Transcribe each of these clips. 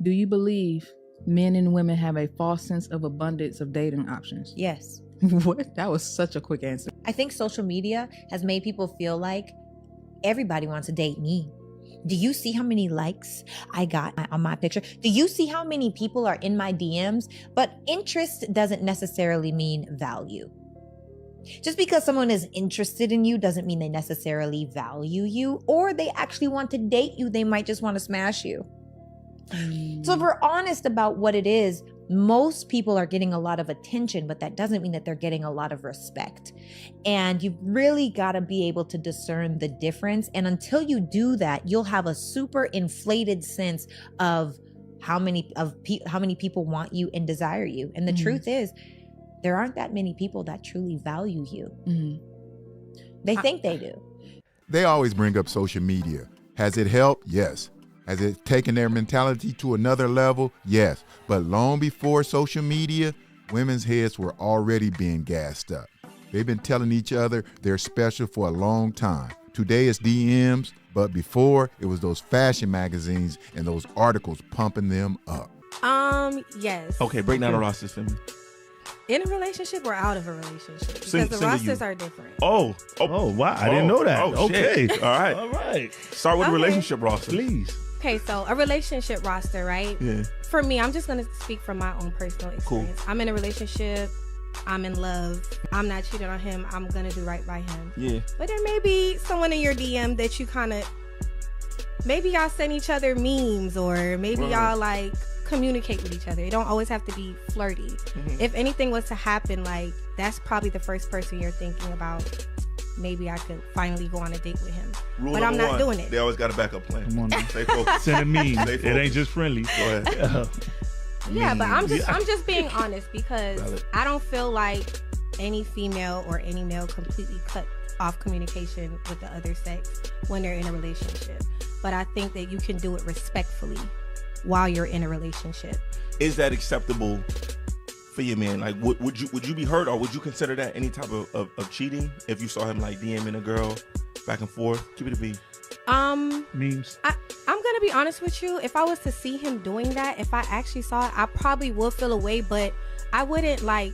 Do you believe men and women have a false sense of abundance of dating options? Yes. What? That was such a quick answer. I think social media has made people feel like everybody wants to date me. Do you see how many likes I got on my picture? Do you see how many people are in my DMs? But interest doesn't necessarily mean value. Just because someone is interested in you doesn't mean they necessarily value you, or they actually want to date you. They might just want to smash you. So if we're honest about what it is, most people are getting a lot of attention, but that doesn't mean that they're getting a lot of respect. And you've really got to be able to discern the difference. And until you do that, you'll have a super inflated sense of how many people want you and desire you. And the truth is, there aren't that many people that truly value you. They think they do. They always bring up social media. Has it helped? Yes. Has it taken their mentality to another level? Yes. But long before social media, women's heads were already being gassed up. They've been telling each other they're special for a long time. Today it's DMs, but before it was those fashion magazines and those articles pumping them up. Yes. Okay, break down the rosters for me. In a relationship or out of a relationship? Because the rosters are different. Oh, wow. I didn't know that. Okay. Shit. All right. All right. Start with the relationship roster. Please. Okay, so a relationship roster, right? Yeah. For me, I'm just going to speak from my own personal experience. Cool. I'm in a relationship. I'm in love. I'm not cheating on him. I'm going to do right by him. Yeah. But there may be someone in your DM that you kind of, maybe y'all send each other memes, or maybe y'all like communicate with each other. It don't always have to be flirty. If anything was to happen, like, that's probably the first person you're thinking about. Maybe I could finally go on a date with him. But I'm not doing it. They always got a backup plan. Come on now. Stay focused. Send a meme. Stay It focused. ain't just friendly. Go ahead. Yeah, but I'm just being honest, because Valid. I don't feel like any female or any male completely cut off communication with the other sex when they're in a relationship. But I think that you can do it respectfully while you're in a relationship. Is that acceptable for your man? Like, would you be hurt, or would you consider that any type of cheating if you saw him like DMing a girl back and forth? Keep it a beat. Memes. I'm gonna be honest with you. If I was to see him doing that, if I actually saw it, I probably would feel away, but I wouldn't like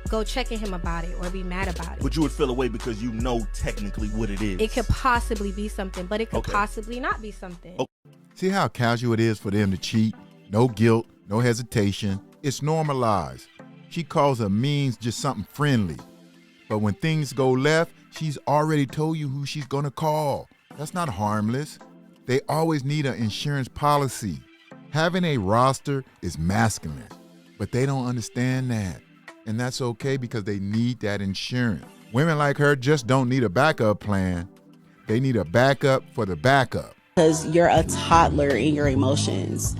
go checking him about it or be mad about it. But you would feel away because you know technically what it is. It could possibly be something, but it could Okay. possibly not be something. Okay. See how casual it is for them to cheat? No guilt, no hesitation. It's normalized. She calls her means just something friendly. But when things go left, she's already told you who she's gonna call. That's not harmless. They always need an insurance policy. Having a roster is masculine, but they don't understand that. And that's okay, because they need that insurance. Women like her just don't need a backup plan. They need a backup for the backup. Because you're a toddler in your emotions.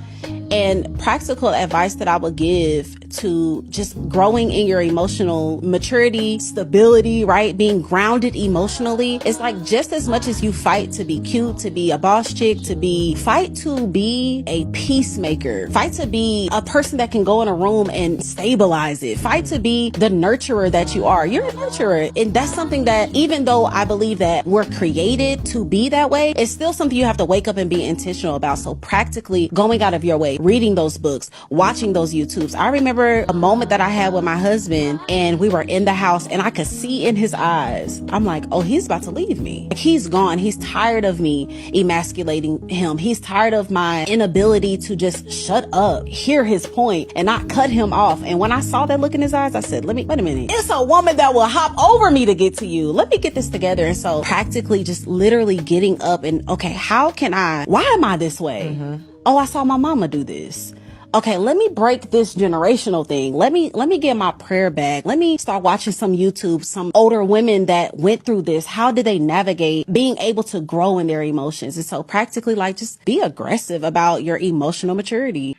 And practical advice that I would give to just growing in your emotional maturity, stability, right? Being grounded emotionally is like, just as much as you fight to be cute, to be a boss chick, fight to be a peacemaker, fight to be a person that can go in a room and stabilize it, fight to be the nurturer that you are. You're a nurturer. And that's something that, even though I believe that we're created to be that way, it's still something you have to wake up and be intentional about. So practically going out of your way, reading those books, watching those YouTubes. I remember a moment that I had with my husband, and we were in the house, and I could see in his eyes, I'm like, oh, he's about to leave me. Like, he's gone. He's tired of me emasculating him. He's tired of my inability to just shut up, hear his point, and not cut him off. And when I saw that look in his eyes, I said, wait a minute. It's a woman that will hop over me to get to you. Let me get this together. And so practically just literally getting up and, okay, why am I this way? Oh, I saw my mama do this. Okay, let me break this generational thing. Let me get my prayer bag. Let me start watching some YouTube, some older women that went through this. How did they navigate being able to grow in their emotions? And so practically, like, just be aggressive about your emotional maturity.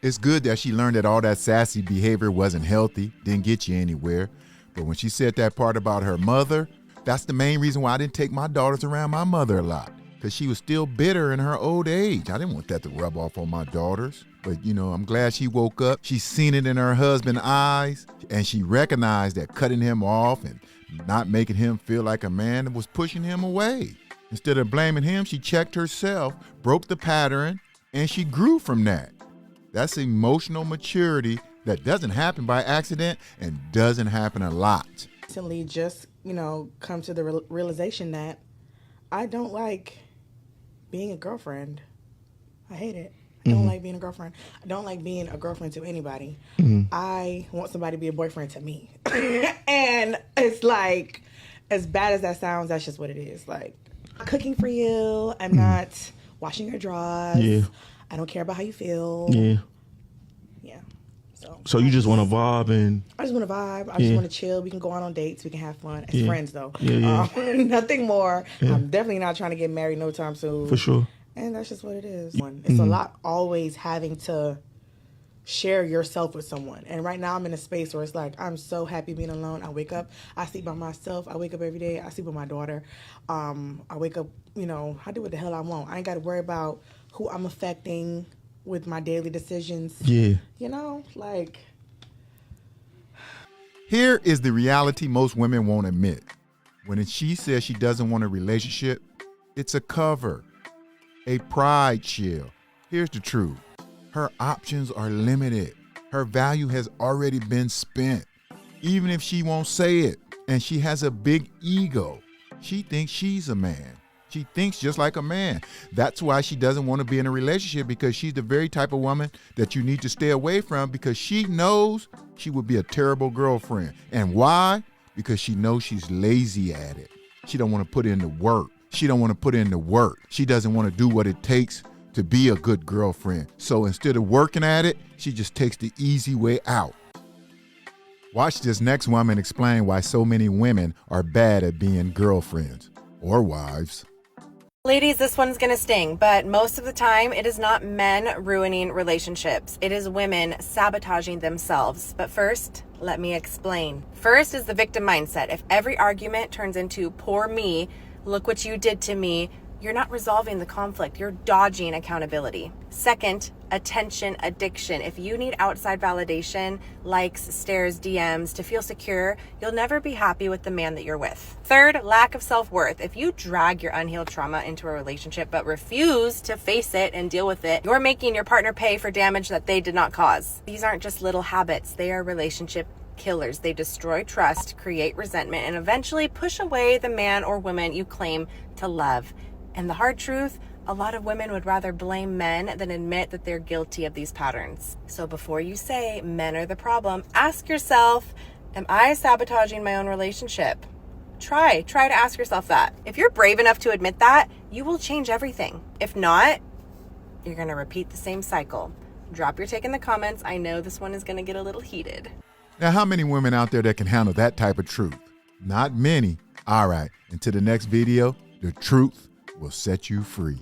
It's good that she learned that all that sassy behavior wasn't healthy, didn't get you anywhere. But when she said that part about her mother, that's the main reason why I didn't take my daughters around my mother a lot, because she was still bitter in her old age. I didn't want that to rub off on my daughters. But, I'm glad she woke up. She's seen it in her husband's eyes, and she recognized that cutting him off and not making him feel like a man was pushing him away. Instead of blaming him, she checked herself, broke the pattern, and she grew from that. That's emotional maturity that doesn't happen by accident and doesn't happen a lot. Recently just, come to the realization that I don't like being a girlfriend. I hate it. I don't like being a girlfriend. I don't like being a girlfriend to anybody. I want somebody to be a boyfriend to me. And it's like, as bad as that sounds, that's just what it is. Like, I'm cooking for you. I'm not washing your drawers. Yeah. I don't care about how you feel. Yeah. Yeah. So you just want to vibe and... I just want to vibe. I just want to chill. We can go out on dates. We can have fun. As friends, though. Nothing more. I'm definitely not trying to get married no time soon. For sure. And that's just what it is. It's a lot always having to share yourself with someone. And right now I'm in a space where it's like, I'm so happy being alone. I wake up, I sleep by myself. I wake up every day. I sleep with my daughter. I wake up, I do what the hell I want. I ain't got to worry about who I'm affecting with my daily decisions. Yeah. Here is the reality most women won't admit. When she says she doesn't want a relationship, it's a cover, a pride shield. Here's the truth. Her options are limited. Her value has already been spent. Even if she won't say it, and she has a big ego, she thinks she's a man. She thinks just like a man. That's why she doesn't want to be in a relationship, because she's the very type of woman that you need to stay away from, because she knows she would be a terrible girlfriend. And why? Because she knows she's lazy at it. She don't want to put in the work. She don't want to put in the work. She doesn't want to do what it takes to be a good girlfriend. So instead of working at it, she just takes the easy way out. Watch this next woman explain why so many women are bad at being girlfriends or wives. Ladies, this one's gonna sting, but most of the time it is not men ruining relationships. It is women sabotaging themselves. But first, let me explain. First is the victim mindset. If every argument turns into poor me, look what you did to me, you're not resolving the conflict. You're dodging accountability. Second, attention addiction. If you need outside validation, likes, stares, DMs to feel secure, you'll never be happy with the man that you're with. Third, lack of self-worth. If you drag your unhealed trauma into a relationship but refuse to face it and deal with it, you're making your partner pay for damage that they did not cause. These aren't just little habits. They are relationship killers. They destroy trust, create resentment, and eventually push away the man or woman you claim to love. And the hard truth, a lot of women would rather blame men than admit that they're guilty of these patterns. So before you say men are the problem, ask yourself, am I sabotaging my own relationship? Try to ask yourself that. If you're brave enough to admit that, you will change everything. If not, you're going to repeat the same cycle. Drop your take in the comments. I know this one is going to get a little heated. Now, how many women out there that can handle that type of truth? Not many. All right, until the next video, the truth will set you free.